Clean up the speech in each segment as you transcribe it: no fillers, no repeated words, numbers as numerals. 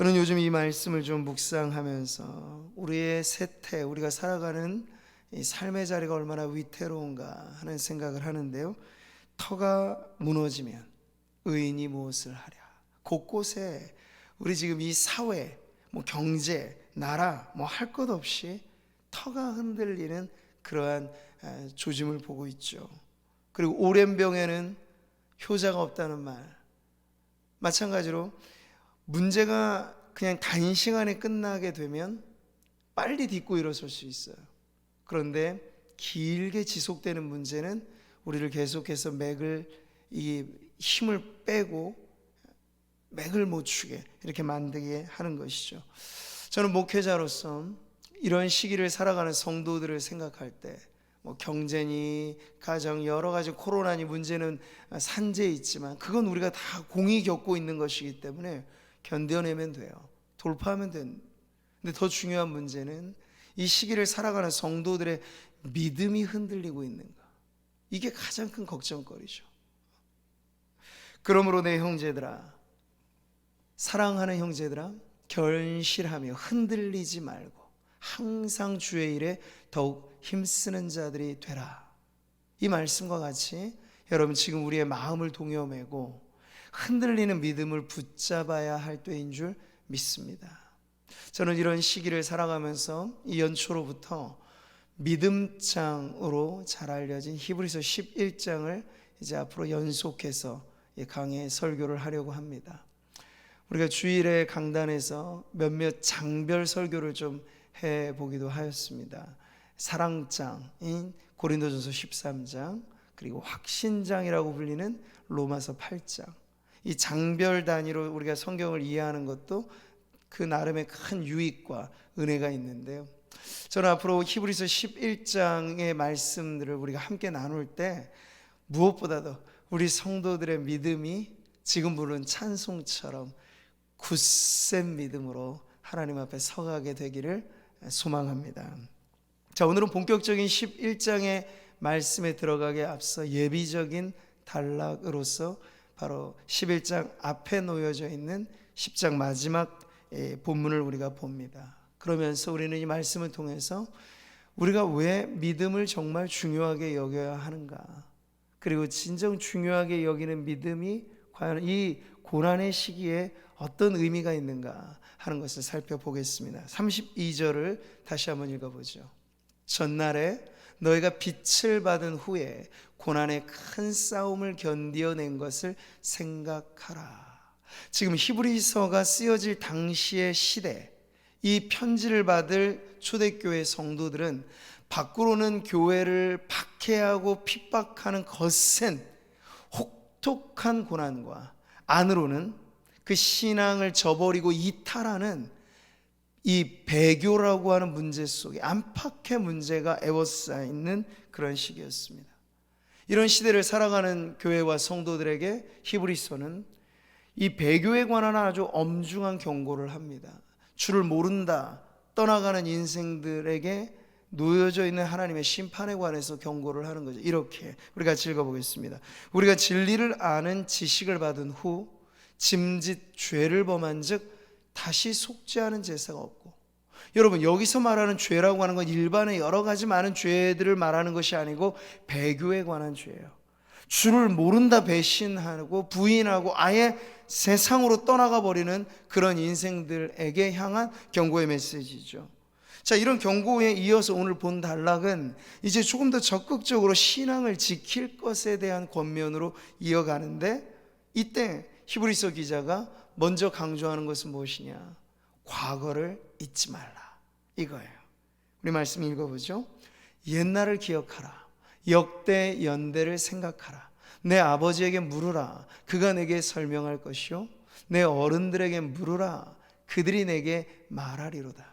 저는 요즘 이 말씀을 좀 묵상하면서 우리의 세태, 우리가 살아가는 이 삶의 자리가 얼마나 위태로운가 하는 생각을 하는데요. 터가 무너지면 의인이 무엇을 하랴. 곳곳에 우리 지금 이 사회, 경제, 나라 할 것 없이 터가 흔들리는 그러한 조짐을 보고 있죠. 그리고 오랜 병에는 효자가 없다는 말, 마찬가지로 문제가 그냥 단시간에 끝나게 되면 빨리 딛고 일어설 수 있어요. 그런데 길게 지속되는 문제는 우리를 계속해서 이 힘을 빼고 맥을 못 추게 이렇게 만들게 하는 것이죠. 저는 목회자로서 이런 시기를 살아가는 성도들을 생각할 때 경제니 가정 여러 가지 코로나니 문제는 산재에 있지만 그건 우리가 다 공히 겪고 있는 것이기 때문에 견뎌내면 돼요. 돌파하면 되는. 근데 더 중요한 문제는 이 시기를 살아가는 성도들의 믿음이 흔들리고 있는가. 이게 가장 큰 걱정거리죠. 그러므로 내 형제들아, 사랑하는 형제들아, 결실하며 흔들리지 말고 항상 주의 일에 더욱 힘쓰는 자들이 되라. 이 말씀과 같이 여러분 지금 우리의 마음을 동여매고 흔들리는 믿음을 붙잡아야 할 때인 줄 믿습니다. 저는 이런 시기를 살아가면서 이 연초로부터 믿음장으로 잘 알려진 히브리서 11장을 이제 앞으로 연속해서 강의 설교를 하려고 합니다. 우리가 주일에 강단에서 몇몇 장별 설교를 좀 해보기도 하였습니다. 사랑장인 고린도전서 13장, 그리고 확신장이라고 불리는 로마서 8장. 이 장별 단위로 우리가 성경을 이해하는 것도 그 나름의 큰 유익과 은혜가 있는데요. 저는 앞으로 히브리서 11장의 말씀들을 우리가 함께 나눌 때 무엇보다도 우리 성도들의 믿음이 지금 부른 찬송처럼 굳센 믿음으로 하나님 앞에 서가게 되기를 소망합니다. 자, 오늘은 본격적인 11장의 말씀에 들어가기에 앞서 예비적인 단락으로서 바로 11장 앞에 놓여져 있는 10장 마지막 본문을 우리가 봅니다. 그러면서 우리는 이 말씀을 통해서 우리가 왜 믿음을 정말 중요하게 여겨야 하는가, 그리고 진정 중요하게 여기는 믿음이 과연 이 고난의 시기에 어떤 의미가 있는가 하는 것을 살펴보겠습니다. 32절을 다시 한번 읽어보죠. 전날에 너희가 빛을 받은 후에 고난의 큰 싸움을 견디어낸 것을 생각하라. 지금 히브리서가 쓰여질 당시의 시대, 이 편지를 받을 초대교회 성도들은 밖으로는 교회를 박해하고 핍박하는 거센 혹독한 고난과 안으로는 그 신앙을 저버리고 이탈하는 이 배교라고 하는 문제 속에 안팎의 문제가 에워싸 있는 그런 시기였습니다. 이런 시대를 살아가는 교회와 성도들에게 히브리서는 이 배교에 관한 아주 엄중한 경고를 합니다. 주를 모른다 떠나가는 인생들에게 놓여져 있는 하나님의 심판에 관해서 경고를 하는 거죠. 이렇게 우리 같이 읽어보겠습니다. 우리가 진리를 아는 지식을 받은 후 짐짓 죄를 범한 즉 다시 속죄하는 제사가 없고. 여러분, 여기서 말하는 죄라고 하는 건 일반의 여러 가지 많은 죄들을 말하는 것이 아니고 배교에 관한 죄예요. 주를 모른다 배신하고 부인하고 아예 세상으로 떠나가 버리는 그런 인생들에게 향한 경고의 메시지죠. 자, 이런 경고에 이어서 오늘 본 단락은 이제 조금 더 적극적으로 신앙을 지킬 것에 대한 권면으로 이어가는데, 이때 히브리서 기자가 먼저 강조하는 것은 무엇이냐? 과거를 잊지 말라, 이거예요. 우리 말씀 읽어보죠. 옛날을 기억하라. 역대 연대를 생각하라. 내 아버지에게 물으라. 그가 내게 설명할 것이요. 내 어른들에게 물으라. 그들이 내게 말하리로다.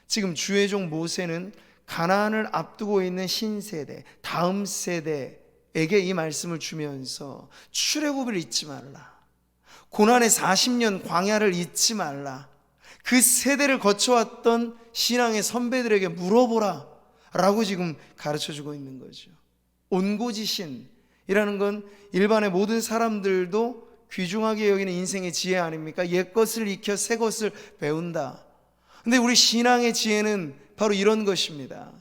지금 주의 종 모세는 가나안을 앞두고 있는 신세대, 다음 세대에게 이 말씀을 주면서 출애굽을 잊지 말라, 고난의 40년 광야를 잊지 말라, 그 세대를 거쳐왔던 신앙의 선배들에게 물어보라 라고 지금 가르쳐주고 있는 거죠. 온고지신이라는 건 일반의 모든 사람들도 귀중하게 여기는 인생의 지혜 아닙니까? 옛 것을 익혀 새 것을 배운다. 근데 우리 신앙의 지혜는 바로 이런 것입니다.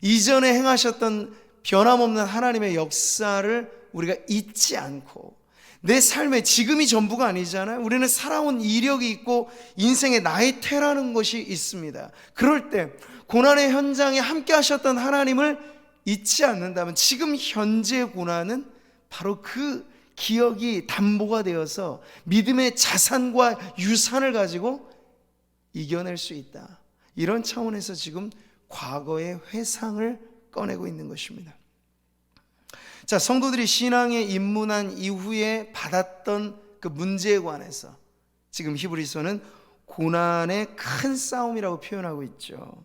이전에 행하셨던 변함없는 하나님의 역사를 우리가 잊지 않고, 내 삶의 지금이 전부가 아니잖아요. 우리는 살아온 이력이 있고 인생의 나이테라는 것이 있습니다. 그럴 때 고난의 현장에 함께 하셨던 하나님을 잊지 않는다면 지금 현재의 고난은 바로 그 기억이 담보가 되어서 믿음의 자산과 유산을 가지고 이겨낼 수 있다. 이런 차원에서 지금 과거의 회상을 꺼내고 있는 것입니다. 자, 성도들이 신앙에 입문한 이후에 받았던 그 문제에 관해서 지금 히브리서는 고난의 큰 싸움이라고 표현하고 있죠.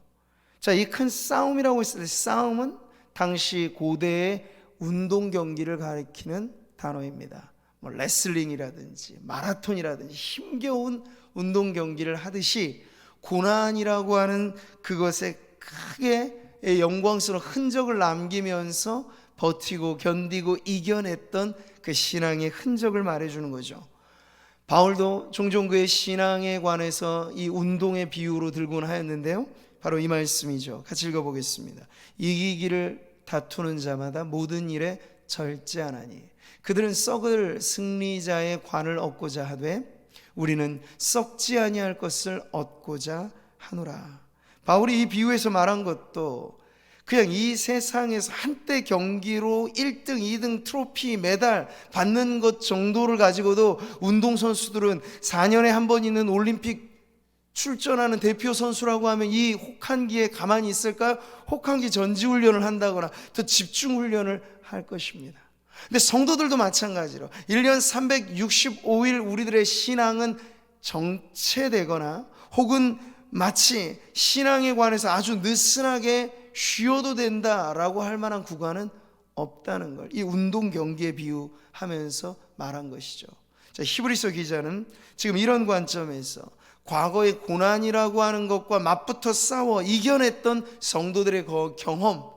자, 이 큰 싸움이라고 했을 때 싸움은 당시 고대의 운동 경기를 가리키는 단어입니다. 뭐 레슬링이라든지 마라톤이라든지 힘겨운 운동 경기를 하듯이 고난이라고 하는 그것에 크게 영광스러운 흔적을 남기면서 버티고 견디고 이겨냈던 그 신앙의 흔적을 말해주는 거죠. 바울도 종종 그의 신앙에 관해서 이 운동의 비유로 들곤 하였는데요, 바로 이 말씀이죠. 같이 읽어보겠습니다. 이기기를 다투는 자마다 모든 일에 절제하나니 그들은 썩을 승리자의 관을 얻고자 하되 우리는 썩지 아니할 것을 얻고자 하노라. 바울이 이 비유에서 말한 것도 그냥 이 세상에서 한때 경기로 1등, 2등 트로피, 메달 받는 것 정도를 가지고도 운동선수들은 4년에 한 번 있는 올림픽 출전하는 대표 선수라고 하면 이 혹한기에 가만히 있을까요? 혹한기 전지훈련을 한다거나 더 집중훈련을 할 것입니다. 근데 성도들도 마찬가지로 1년 365일 우리들의 신앙은 정체되거나 혹은 마치 신앙에 관해서 아주 느슨하게 쉬어도 된다라고 할 만한 구간은 없다는 걸 이 운동 경기에 비유하면서 말한 것이죠. 자, 히브리서 기자는 지금 이런 관점에서 과거의 고난이라고 하는 것과 맞붙어 싸워 이겨냈던 성도들의 그 경험,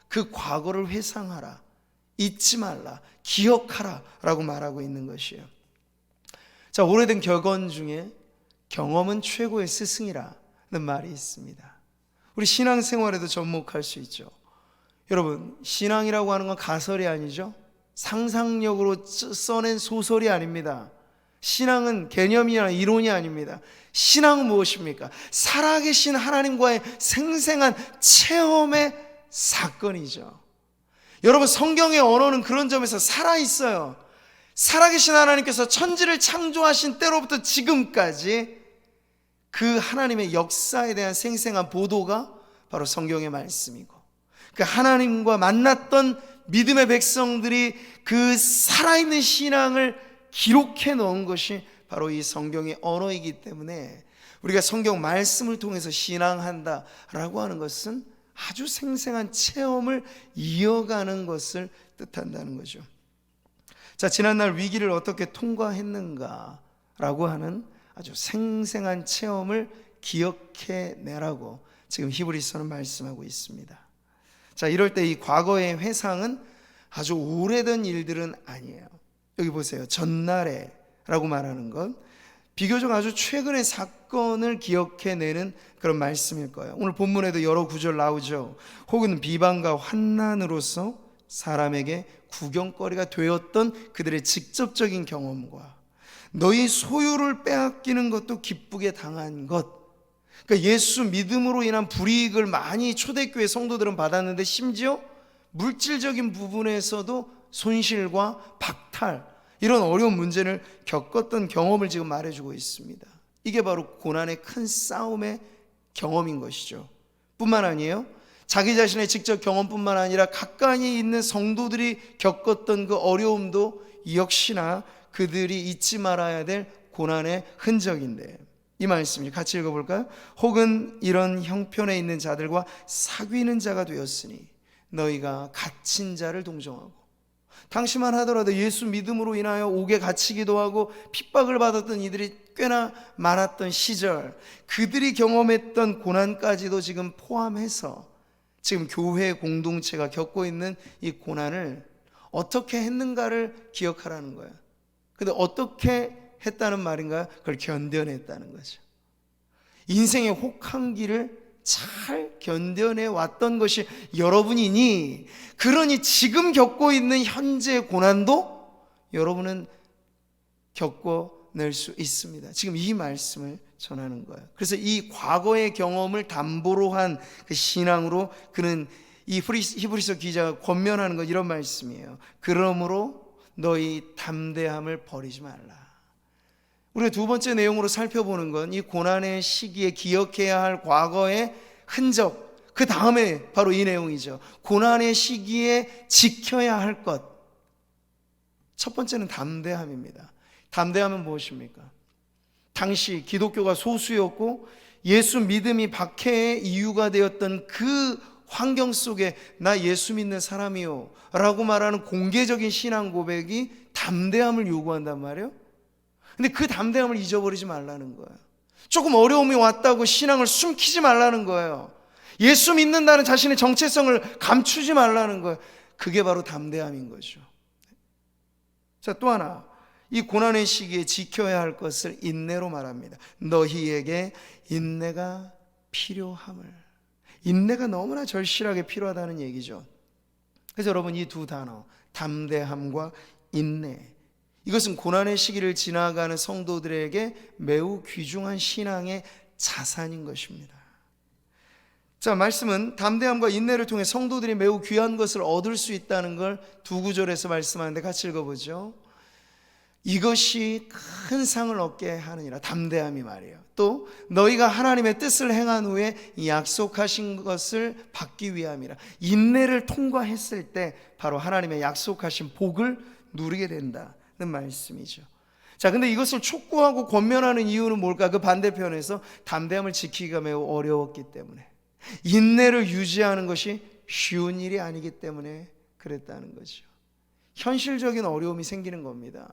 그 과거를 회상하라, 잊지 말라, 기억하라 라고 말하고 있는 것이에요. 자, 오래된 격언 중에 경험은 최고의 스승이라는 말이 있습니다. 우리 신앙생활에도 접목할 수 있죠. 여러분, 신앙이라고 하는 건 가설이 아니죠. 상상력으로 써낸 소설이 아닙니다. 신앙은 개념이나 이론이 아닙니다. 신앙은 무엇입니까? 살아계신 하나님과의 생생한 체험의 사건이죠. 여러분, 성경의 언어는 그런 점에서 살아있어요. 살아계신 하나님께서 천지를 창조하신 때로부터 지금까지 그 하나님의 역사에 대한 생생한 보도가 바로 성경의 말씀이고, 그 하나님과 만났던 믿음의 백성들이 그 살아있는 신앙을 기록해 놓은 것이 바로 이 성경의 언어이기 때문에 우리가 성경 말씀을 통해서 신앙한다라고 하는 것은 아주 생생한 체험을 이어가는 것을 뜻한다는 거죠. 자, 지난날 위기를 어떻게 통과했는가라고 하는 아주 생생한 체험을 기억해내라고 지금 히브리서는 말씀하고 있습니다. 자, 이럴 때 이 과거의 회상은 아주 오래된 일들은 아니에요. 여기 보세요. 전날에 라고 말하는 건 비교적 아주 최근의 사건을 기억해내는 그런 말씀일 거예요. 오늘 본문에도 여러 구절 나오죠. 혹은 비방과 환난으로서 사람에게 구경거리가 되었던 그들의 직접적인 경험과 너희 소유를 빼앗기는 것도 기쁘게 당한 것, 그러니까 예수 믿음으로 인한 불이익을 많이 초대교회 성도들은 받았는데 심지어 물질적인 부분에서도 손실과 박탈, 이런 어려운 문제를 겪었던 경험을 지금 말해주고 있습니다. 이게 바로 고난의 큰 싸움의 경험인 것이죠. 뿐만 아니에요, 자기 자신의 직접 경험뿐만 아니라 가까이 있는 성도들이 겪었던 그 어려움도 역시나 그들이 잊지 말아야 될 고난의 흔적인데, 이 말씀 같이 읽어볼까요? 혹은 이런 형편에 있는 자들과 사귀는 자가 되었으니 너희가 갇힌 자를 동정하고, 당시만 하더라도 예수 믿음으로 인하여 옥에 갇히기도 하고 핍박을 받았던 이들이 꽤나 많았던 시절, 그들이 경험했던 고난까지도 지금 포함해서 지금 교회 공동체가 겪고 있는 이 고난을 어떻게 했는가를 기억하라는 거예요. 근데 어떻게 했다는 말인가요? 그걸 견뎌냈다는 거죠. 인생의 혹한기를 잘 견뎌내 왔던 것이 여러분이니, 그러니 지금 겪고 있는 현재의 고난도 여러분은 겪어낼 수 있습니다. 지금 이 말씀을 전하는 거예요. 그래서 이 과거의 경험을 담보로 한 그 신앙으로 그는 이 히브리서 기자가 권면하는 건 이런 말씀이에요. 그러므로 너희 담대함을 버리지 말라. 우리가 두 번째 내용으로 살펴보는 건 이 고난의 시기에 기억해야 할 과거의 흔적, 그 다음에 바로 이 내용이죠. 고난의 시기에 지켜야 할 것. 첫 번째는 담대함입니다. 담대함은 무엇입니까? 당시 기독교가 소수였고 예수 믿음이 박해의 이유가 되었던 그 환경 속에 나 예수 믿는 사람이요 라고 말하는 공개적인 신앙 고백이 담대함을 요구한단 말이에요. 근데 그 담대함을 잊어버리지 말라는 거예요. 조금 어려움이 왔다고 신앙을 숨기지 말라는 거예요. 예수 믿는다는 자신의 정체성을 감추지 말라는 거예요. 그게 바로 담대함인 거죠. 자, 또 하나, 이 고난의 시기에 지켜야 할 것을 인내로 말합니다. 너희에게 인내가 필요함을. 인내가 너무나 절실하게 필요하다는 얘기죠. 그래서 여러분, 이 두 단어, 담대함과 인내, 이것은 고난의 시기를 지나가는 성도들에게 매우 귀중한 신앙의 자산인 것입니다. 자, 말씀은 담대함과 인내를 통해 성도들이 매우 귀한 것을 얻을 수 있다는 걸 두 구절에서 말씀하는데 같이 읽어보죠. 이것이 큰 상을 얻게 하느니라. 담대함이 말이에요. 또 너희가 하나님의 뜻을 행한 후에 약속하신 것을 받기 위함이라. 인내를 통과했을 때 바로 하나님의 약속하신 복을 누리게 된다는 말씀이죠. 자, 근데 이것을 촉구하고 권면하는 이유는 뭘까? 그 반대편에서 담대함을 지키기가 매우 어려웠기 때문에, 인내를 유지하는 것이 쉬운 일이 아니기 때문에 그랬다는 거죠. 현실적인 어려움이 생기는 겁니다.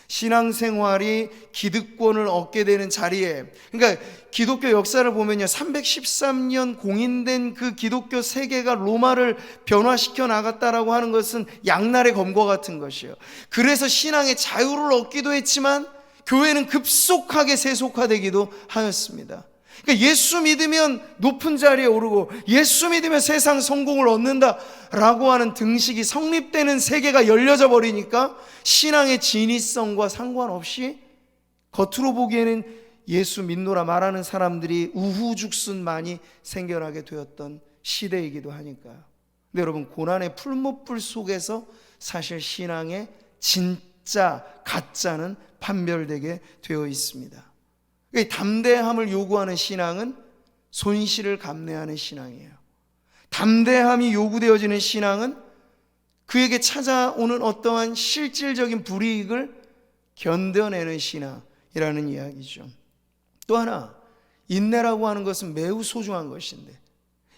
신앙생활이 기득권을 얻게 되는 자리에, 그러니까 기독교 역사를 보면요, 313년 공인된 그 기독교 세계가 로마를 변화시켜 나갔다라고 하는 것은 양날의 검과 같은 것이에요. 그래서 신앙의 자유를 얻기도 했지만 교회는 급속하게 세속화되기도 하였습니다. 그러니까 예수 믿으면 높은 자리에 오르고 예수 믿으면 세상 성공을 얻는다라고 하는 등식이 성립되는 세계가 열려져 버리니까 신앙의 진위성과 상관없이 겉으로 보기에는 예수 믿노라 말하는 사람들이 우후죽순 많이 생겨나게 되었던 시대이기도 하니까요. 근데 여러분, 고난의 풀무불 속에서 사실 신앙의 진짜 가짜는 판별되게 되어 있습니다. 담대함을 요구하는 신앙은 손실을 감내하는 신앙이에요. 담대함이 요구되어지는 신앙은 그에게 찾아오는 어떠한 실질적인 불이익을 견뎌내는 신앙이라는 이야기죠. 또 하나, 인내라고 하는 것은 매우 소중한 것인데,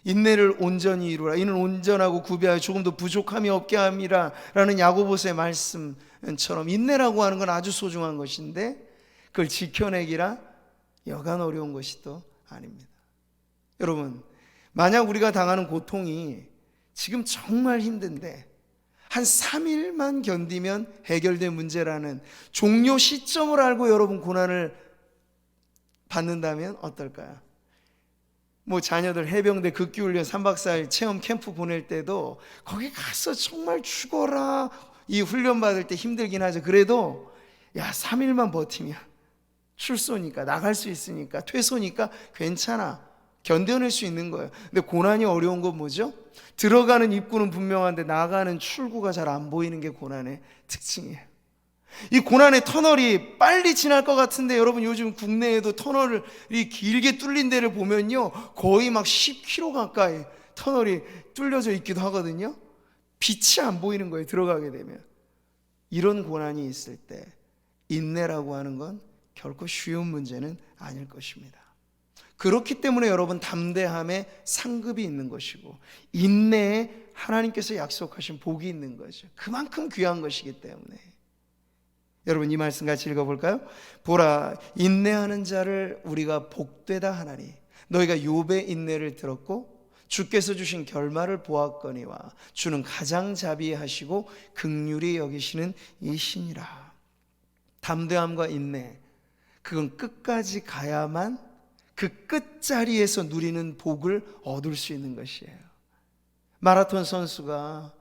인내를 온전히 이루라. 이는 온전하고 구비하여 조금도 부족함이 없게 함이라 라는 야고보서의 말씀처럼 인내라고 하는 건 아주 소중한 것인데, 그걸 지켜내기라 여간 어려운 것이 또 아닙니다. 여러분, 만약 우리가 당하는 고통이 지금 정말 힘든데 한 3일만 견디면 해결될 문제라는 종료 시점을 알고 여러분 고난을 받는다면 어떨까요? 자녀들 해병대 극기훈련 3박 4일 체험 캠프 보낼 때도 거기 가서 정말 죽어라, 이 훈련 받을 때 힘들긴 하죠. 그래도 3일만 버티면 출소니까, 나갈 수 있으니까, 퇴소니까 괜찮아, 견뎌낼 수 있는 거예요. 근데 고난이 어려운 건 뭐죠? 들어가는 입구는 분명한데 나가는 출구가 잘 안 보이는 게 고난의 특징이에요. 이 고난의 터널이 빨리 지날 것 같은데, 여러분 요즘 국내에도 터널이 길게 뚫린 데를 보면요, 거의 막 10km 가까이 터널이 뚫려져 있기도 하거든요. 빛이 안 보이는 거예요, 들어가게 되면. 이런 고난이 있을 때 인내라고 하는 건 결코 쉬운 문제는 아닐 것입니다. 그렇기 때문에 여러분, 담대함에 상급이 있는 것이고 인내에 하나님께서 약속하신 복이 있는 거죠. 그만큼 귀한 것이기 때문에. 여러분, 이 말씀 같이 읽어볼까요? 보라, 인내하는 자를 우리가 복되다 하나니 너희가 욥의 인내를 들었고 주께서 주신 결말을 보았거니와 주는 가장자비에 하시고 긍휼히 여기시는 이시니라. 담대함과 인내, 그건 끝까지 가야만 그 끝자리에서 누리는 복을 얻을 수 있는 것이에요. 마라톤 선수가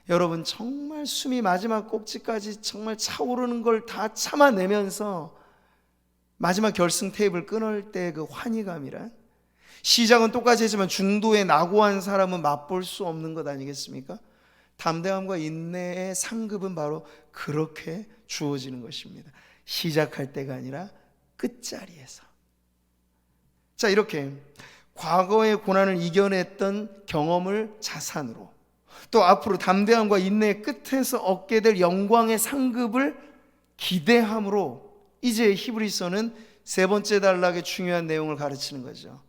여러분 정말 숨이 마지막 꼭지까지 정말 차오르는 걸 다 참아내면서 마지막 결승 테이프를 끊을 때 그 환희감이란, 시작은 똑같이 했지만 중도에 낙오한 사람은 맛볼 수 없는 것 아니겠습니까? 담대함과 인내의 상급은 바로 그렇게 주어지는 것입니다. 시작할 때가 아니라 끝자리에서. 자, 이렇게 과거의 고난을 이겨냈던 경험을 자산으로, 또 앞으로 담대함과 인내의 끝에서 얻게 될 영광의 상급을 기대함으로, 이제 히브리서는 세 번째 단락의 중요한 내용을 가르치는 거죠.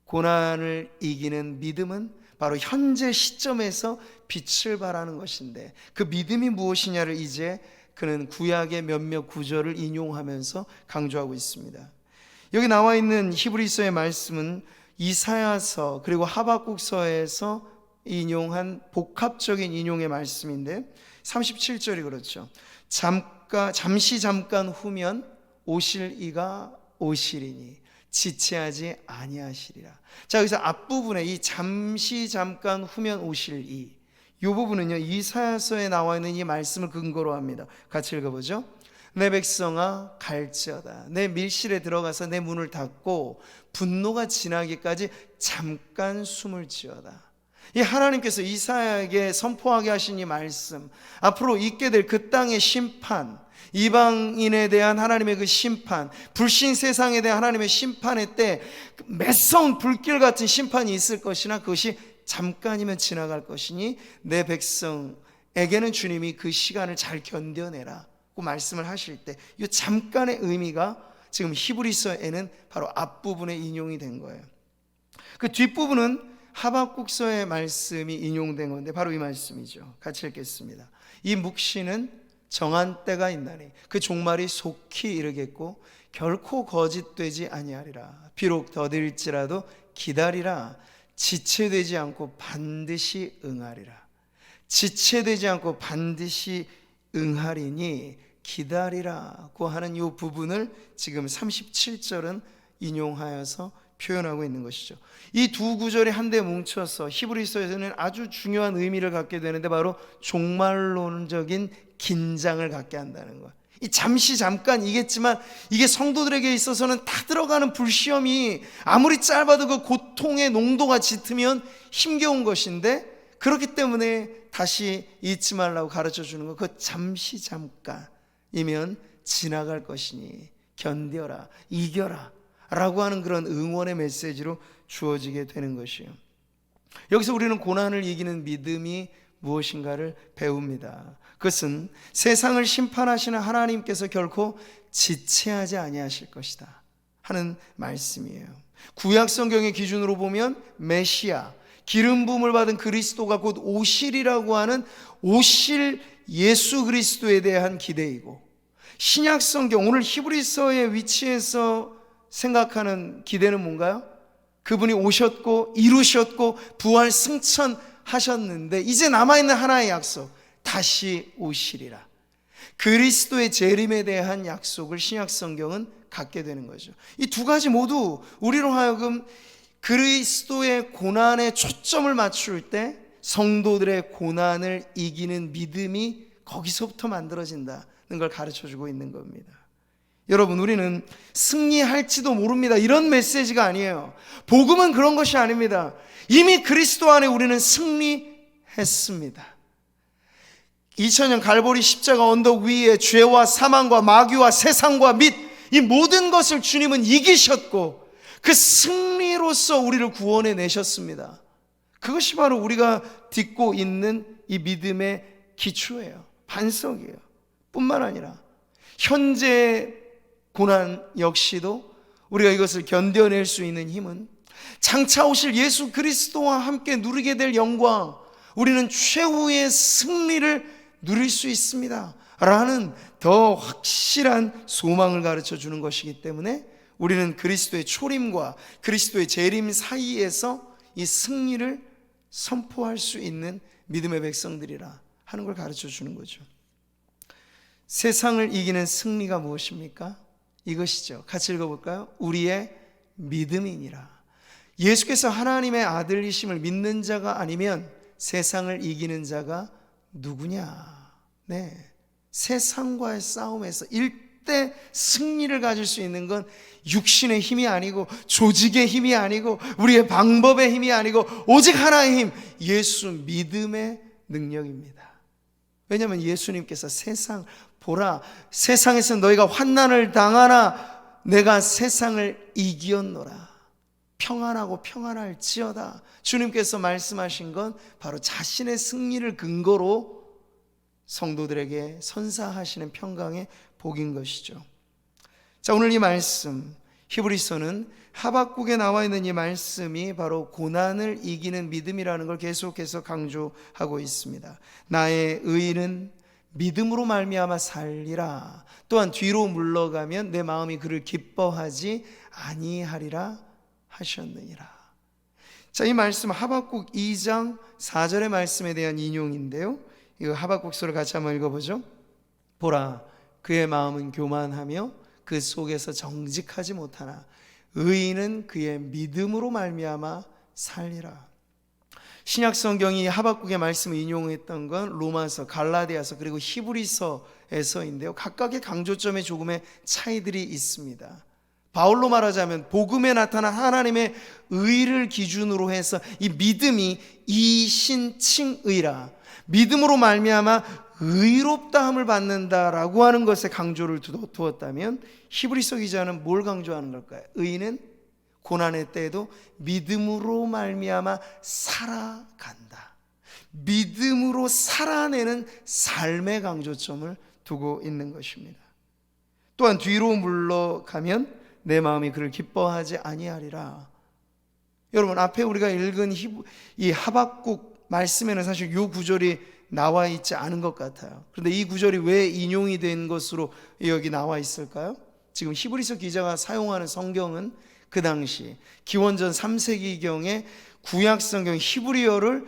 고난을 이기는 믿음은 바로 현재 시점에서 빛을 발하는 것인데, 그 믿음이 무엇이냐를 이제 그는 구약의 몇몇 구절을 인용하면서 강조하고 있습니다. 여기 나와 있는 히브리서의 말씀은 이사야서 그리고 하박국서에서 인용한 복합적인 인용의 말씀인데, 37절이 그렇죠. 잠시 잠깐 후면 오실 이가 오시리니 지체하지 아니하시리라. 자, 여기서 앞부분에 이 잠시 잠깐 후면 오실 이 부분은요, 이사야서에 나와 있는 이 말씀을 근거로 합니다. 같이 읽어보죠. 내 백성아 갈지어다. 내 밀실에 들어가서 내 문을 닫고 분노가 지나기까지 잠깐 숨을 지어다. 이 하나님께서 이사야에게 선포하게 하신 이 말씀, 앞으로 있게 될 그 땅의 심판, 이방인에 대한 하나님의 그 심판, 불신 세상에 대한 하나님의 심판의 때 매서운 불길 같은 심판이 있을 것이나 그것이 잠깐이면 지나갈 것이니 내 백성에게는 주님이 그 시간을 잘 견뎌내라 고 말씀을 하실 때, 이 잠깐의 의미가 지금 히브리서에는 바로 앞부분에 인용이 된 거예요. 그 뒷부분은 하박국서의 말씀이 인용된 건데 바로 이 말씀이죠. 같이 읽겠습니다. 이 묵시는 정한 때가 있나니 그 종말이 속히 이르겠고 결코 거짓되지 아니하리라. 비록 더딜지라도 기다리라. 지체되지 않고 반드시 응하리라. 지체되지 않고 반드시 응하리니 기다리라고 하는 이 부분을 지금 37절은 인용하여서 표현하고 있는 것이죠. 이 두 구절이 한데 뭉쳐서 히브리서에서는 아주 중요한 의미를 갖게 되는데 바로 종말론적인 긴장을 갖게 한다는 거예요. 이 잠시 잠깐이겠지만 이게 성도들에게 있어서는 다 들어가는 불시험이 아무리 짧아도 그 고통의 농도가 짙으면 힘겨운 것인데, 그렇기 때문에 다시 잊지 말라고 가르쳐 주는 거, 그 잠시 잠깐이면 지나갈 것이니 견뎌라, 이겨라 라고 하는 그런 응원의 메시지로 주어지게 되는 것이에요. 여기서 우리는 고난을 이기는 믿음이 무엇인가를 배웁니다. 그것은 세상을 심판하시는 하나님께서 결코 지체하지 아니하실 것이다 하는 말씀이에요. 구약 성경의 기준으로 보면 메시아, 기름 부음을 받은 그리스도가 곧 오실이라고 하는 오실 예수 그리스도에 대한 기대이고, 신약 성경 오늘 히브리서의 위치에서 생각하는 기대는 뭔가요? 그분이 오셨고 이루셨고 부활 승천하셨는데 이제 남아있는 하나의 약속, 다시 오시리라. 그리스도의 재림에 대한 약속을 신약 성경은 갖게 되는 거죠. 이 두 가지 모두 우리로 하여금 그리스도의 고난에 초점을 맞출 때 성도들의 고난을 이기는 믿음이 거기서부터 만들어진다는 걸 가르쳐주고 있는 겁니다. 여러분, 우리는 승리할지도 모릅니다 이런 메시지가 아니에요. 복음은 그런 것이 아닙니다. 이미 그리스도 안에 우리는 승리했습니다. 2000년 갈보리 십자가 언덕 위에 죄와 사망과 마귀와 세상과 및 이 모든 것을 주님은 이기셨고 그 승리로서 우리를 구원해 내셨습니다. 그것이 바로 우리가 딛고 있는 이 믿음의 기초예요. 반석이에요. 뿐만 아니라 현재 고난 역시도 우리가 이것을 견뎌낼 수 있는 힘은 장차 오실 예수 그리스도와 함께 누리게 될 영광, 우리는 최후의 승리를 누릴 수 있습니다 라는 더 확실한 소망을 가르쳐 주는 것이기 때문에 우리는 그리스도의 초림과 그리스도의 재림 사이에서 이 승리를 선포할 수 있는 믿음의 백성들이라 하는 걸 가르쳐 주는 거죠. 세상을 이기는 승리가 무엇입니까? 이것이죠. 같이 읽어볼까요? 우리의 믿음이니라. 예수께서 하나님의 아들이심을 믿는 자가 아니면 세상을 이기는 자가 누구냐? 네, 세상과의 싸움에서 일대 승리를 가질 수 있는 건 육신의 힘이 아니고 조직의 힘이 아니고 우리의 방법의 힘이 아니고 오직 하나의 힘, 예수 믿음의 능력입니다. 왜냐하면 예수님께서 세상 보라, 세상에서 너희가 환난을 당하나 내가 세상을 이기었노라. 평안하고 평안할지어다. 주님께서 말씀하신 건 바로 자신의 승리를 근거로 성도들에게 선사하시는 평강의 복인 것이죠. 자, 오늘 이 말씀 히브리서는 하박국에 나와 있는 이 말씀이 바로 고난을 이기는 믿음이라는 걸 계속해서 강조하고 있습니다. 나의 의인은 믿음으로 말미암아 살리라. 또한 뒤로 물러가면 내 마음이 그를 기뻐하지 아니하리라 하셨느니라. 자, 이 말씀 하박국 2장 4절의 말씀에 대한 인용인데요, 이거 하박국서를 같이 한번 읽어보죠. 보라, 그의 마음은 교만하며 그 속에서 정직하지 못하나 의인은 그의 믿음으로 말미암아 살리라. 신약 성경이 하박국의 말씀을 인용했던 건 로마서, 갈라디아서 그리고 히브리서에서인데요, 각각의 강조점에 조금의 차이들이 있습니다. 바울로 말하자면 복음에 나타난 하나님의 의를 기준으로 해서 이 믿음이 이신칭의라, 믿음으로 말미암아 의롭다함을 받는다라고 하는 것에 강조를 두었다면 히브리서 기자는 뭘 강조하는 걸까요? 의인은 고난의 때에도 믿음으로 말미암아 살아간다. 믿음으로 살아내는 삶의 강조점을 두고 있는 것입니다. 또한 뒤로 물러가면 내 마음이 그를 기뻐하지 아니하리라. 여러분, 앞에 우리가 읽은 이 하박국 말씀에는 사실 이 구절이 나와 있지 않은 것 같아요. 그런데 이 구절이 왜 인용이 된 것으로 여기 나와 있을까요? 지금 히브리서 기자가 사용하는 성경은 그 당시 기원전 3세기경에 구약 성경 히브리어를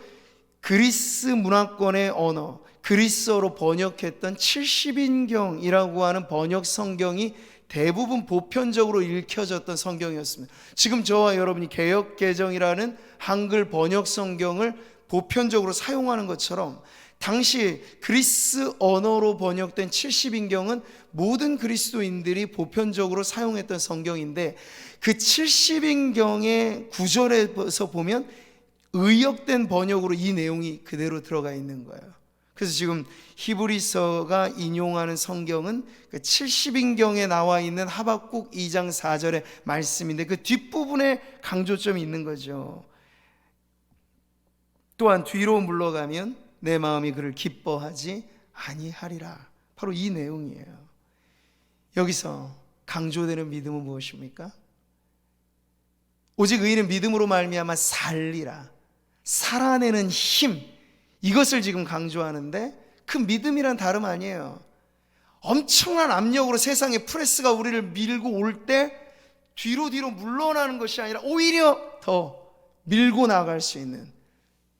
그리스 문화권의 언어 그리스어로 번역했던 70인경이라고 하는 번역 성경이 대부분 보편적으로 읽혀졌던 성경이었습니다. 지금 저와 여러분이 개역개정이라는 한글 번역 성경을 보편적으로 사용하는 것처럼 당시 그리스 언어로 번역된 70인경은 모든 그리스도인들이 보편적으로 사용했던 성경인데, 그 70인경의 구절에서 보면 의역된 번역으로 이 내용이 그대로 들어가 있는 거예요. 그래서 지금 히브리서가 인용하는 성경은 그 70인경에 나와 있는 하박국 2장 4절의 말씀인데 그 뒷부분에 강조점이 있는 거죠. 또한 뒤로 물러가면 내 마음이 그를 기뻐하지 아니하리라. 바로 이 내용이에요. 여기서 강조되는 믿음은 무엇입니까? 오직 의인은 믿음으로 말미암아 살리라. 살아내는 힘, 이것을 지금 강조하는데 그 믿음이란 다름 아니에요. 엄청난 압력으로 세상의 프레스가 우리를 밀고 올 때 뒤로 물러나는 것이 아니라 오히려 더 밀고 나갈 수 있는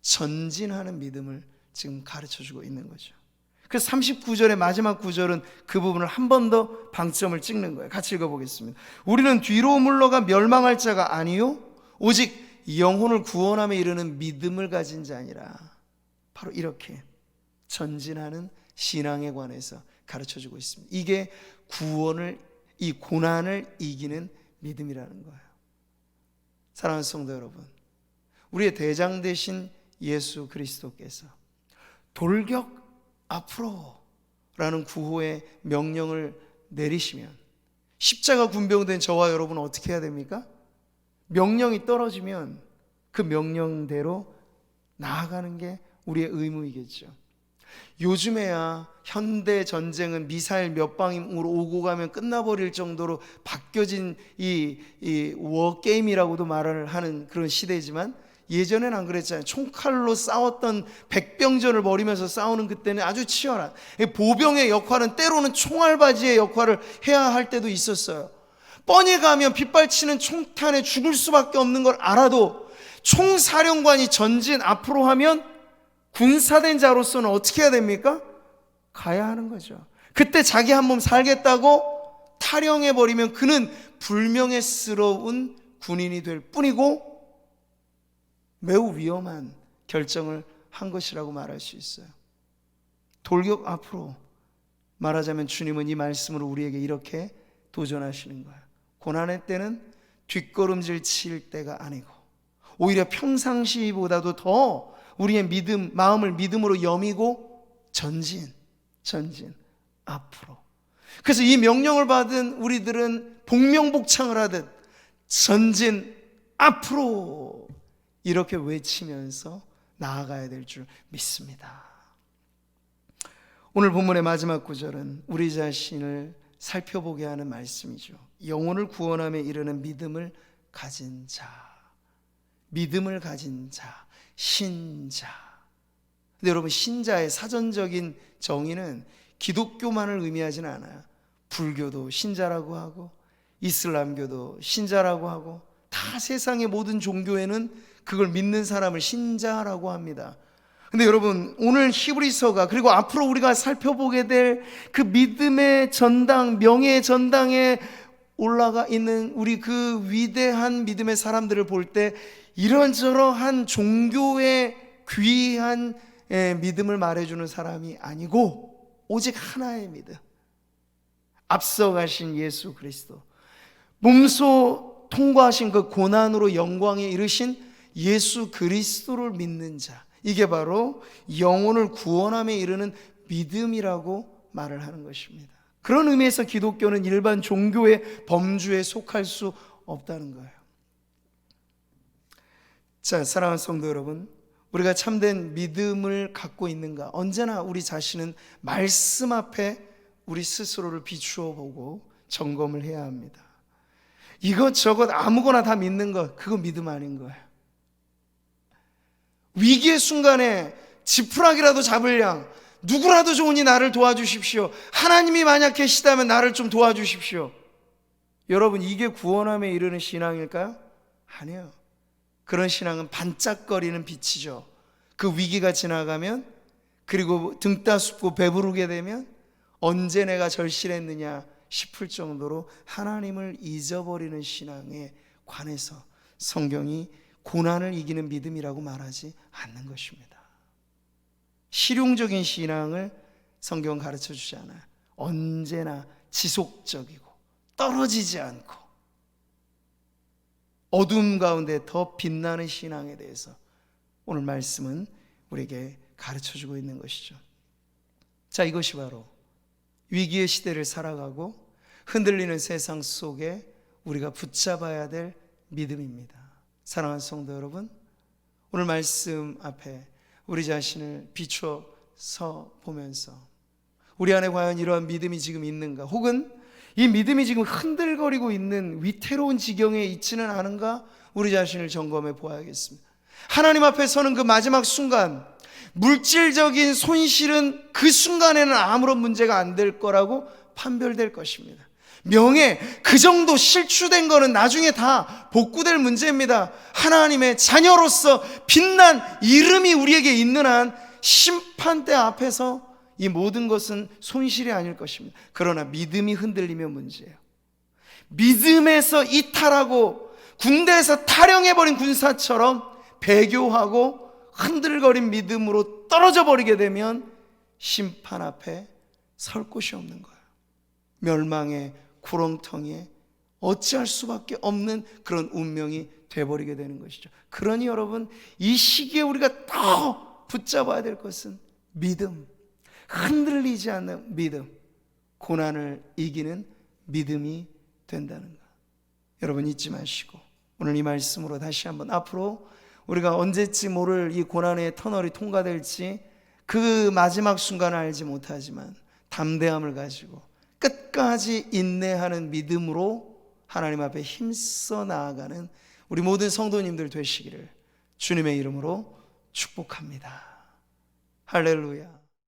전진하는 믿음을 지금 가르쳐주고 있는 거죠. 그래서 39절의 마지막 구절은 그 부분을 한 번 더 방점을 찍는 거예요. 같이 읽어보겠습니다. 우리는 뒤로 물러가 멸망할 자가 아니요 오직 영혼을 구원함에 이르는 믿음을 가진 자니라. 바로 이렇게 전진하는 신앙에 관해서 가르쳐주고 있습니다. 이게 구원을, 이 고난을 이기는 믿음이라는 거예요. 사랑하는 성도 여러분, 우리의 대장 되신 예수 그리스도께서 돌격 앞으로 라는 구호의 명령을 내리시면 십자가 군병된 저와 여러분은 어떻게 해야 됩니까? 명령이 떨어지면 그 명령대로 나아가는 게 우리의 의무이겠죠. 요즘에야 현대 전쟁은 미사일 몇 방으로 오고 가면 끝나버릴 정도로 바뀌어진 이 워게임이라고도 말을 하는 그런 시대지만 예전엔 안 그랬잖아요. 총칼로 싸웠던 백병전을 벌이면서 싸우는 그때는 아주 치열한 보병의 역할은 때로는 총알바지의 역할을 해야 할 때도 있었어요. 뻔히 가면 빗발치는 총탄에 죽을 수밖에 없는 걸 알아도 총사령관이 전진 앞으로 하면 군사된 자로서는 어떻게 해야 됩니까? 가야 하는 거죠. 그때 자기 한 몸 살겠다고 탈영해버리면 그는 불명예스러운 군인이 될 뿐이고 매우 위험한 결정을 한 것이라고 말할 수 있어요. 돌격 앞으로 말하자면 주님은 이 말씀으로 우리에게 이렇게 도전하시는 거예요. 고난의 때는 뒷걸음질 칠 때가 아니고 오히려 평상시보다도 더 우리의 마음을 믿음으로 여미고 전진 앞으로. 그래서 이 명령을 받은 우리들은 복명복창을 하듯 전진 앞으로 이렇게 외치면서 나아가야 될 줄 믿습니다. 오늘 본문의 마지막 구절은 우리 자신을 살펴보게 하는 말씀이죠. 영혼을 구원함에 이르는 믿음을 가진 자, 신자. 근데 여러분, 신자의 사전적인 정의는 기독교만을 의미하지는 않아요. 불교도 신자라고 하고 이슬람교도 신자라고 하고 다 세상의 모든 종교에는 그걸 믿는 사람을 신자라고 합니다. 근데 여러분, 오늘 히브리서가 그리고 앞으로 우리가 살펴보게 될 그 믿음의 전당, 명예의 전당에 올라가 있는 우리 그 위대한 믿음의 사람들을 볼 때 이런저런 종교의 귀한 믿음을 말해주는 사람이 아니고 오직 하나의 믿음, 앞서가신 예수 그리스도, 몸소 통과하신 그 고난으로 영광에 이르신 예수 그리스도를 믿는 자, 이게 바로 영혼을 구원함에 이르는 믿음이라고 말을 하는 것입니다. 그런 의미에서 기독교는 일반 종교의 범주에 속할 수 없다는 거예요. 자, 사랑하는 성도 여러분, 우리가 참된 믿음을 갖고 있는가? 언제나 우리 자신은 말씀 앞에 우리 스스로를 비추어 보고 점검을 해야 합니다. 이것저것 아무거나 다 믿는 것, 그거 믿음 아닌 거예요. 위기의 순간에 지푸라기라도 잡으랴, 누구라도 좋으니 나를 도와주십시오. 하나님이 만약 계시다면 나를 좀 도와주십시오. 여러분, 이게 구원함에 이르는 신앙일까요? 아니에요. 그런 신앙은 반짝거리는 빛이죠. 그 위기가 지나가면, 그리고 등 따숩고 배부르게 되면 언제 내가 절실했느냐 싶을 정도로 하나님을 잊어버리는 신앙에 관해서 성경이 고난을 이기는 믿음이라고 말하지 않는 것입니다. 실용적인 신앙을 성경은 가르쳐 주지 않아요. 언제나 지속적이고 떨어지지 않고 어둠 가운데 더 빛나는 신앙에 대해서 오늘 말씀은 우리에게 가르쳐 주고 있는 것이죠. 자, 이것이 바로 위기의 시대를 살아가고 흔들리는 세상 속에 우리가 붙잡아야 될 믿음입니다. 사랑하는 성도 여러분, 오늘 말씀 앞에 우리 자신을 비춰서 보면서 우리 안에 과연 이러한 믿음이 지금 있는가, 혹은 이 믿음이 지금 흔들거리고 있는 위태로운 지경에 있지는 않은가, 우리 자신을 점검해 보아야겠습니다. 하나님 앞에 서는 그 마지막 순간, 물질적인 손실은 그 순간에는 아무런 문제가 안 될 거라고 판별될 것입니다. 명예, 그 정도 실추된 거는 나중에 다 복구될 문제입니다. 하나님의 자녀로서 빛난 이름이 우리에게 있는 한 심판대 앞에서 이 모든 것은 손실이 아닐 것입니다. 그러나 믿음이 흔들리면 문제예요. 믿음에서 이탈하고 군대에서 탈영해버린 군사처럼 배교하고 흔들거린 믿음으로 떨어져 버리게 되면 심판 앞에 설 곳이 없는 거예요. 멸망의 구렁텅이에 어찌할 수밖에 없는 그런 운명이 돼버리게 되는 것이죠. 그러니 여러분, 이 시기에 우리가 더 붙잡아야 될 것은 믿음, 흔들리지 않는 믿음, 고난을 이기는 믿음이 된다는 것. 여러분, 잊지 마시고 오늘 이 말씀으로 다시 한번 앞으로 우리가 언제쯤 모를 이 고난의 터널이 통과될지 그 마지막 순간을 알지 못하지만 담대함을 가지고 끝까지 인내하는 믿음으로 하나님 앞에 힘써 나아가는 우리 모든 성도님들 되시기를 주님의 이름으로 축복합니다. 할렐루야.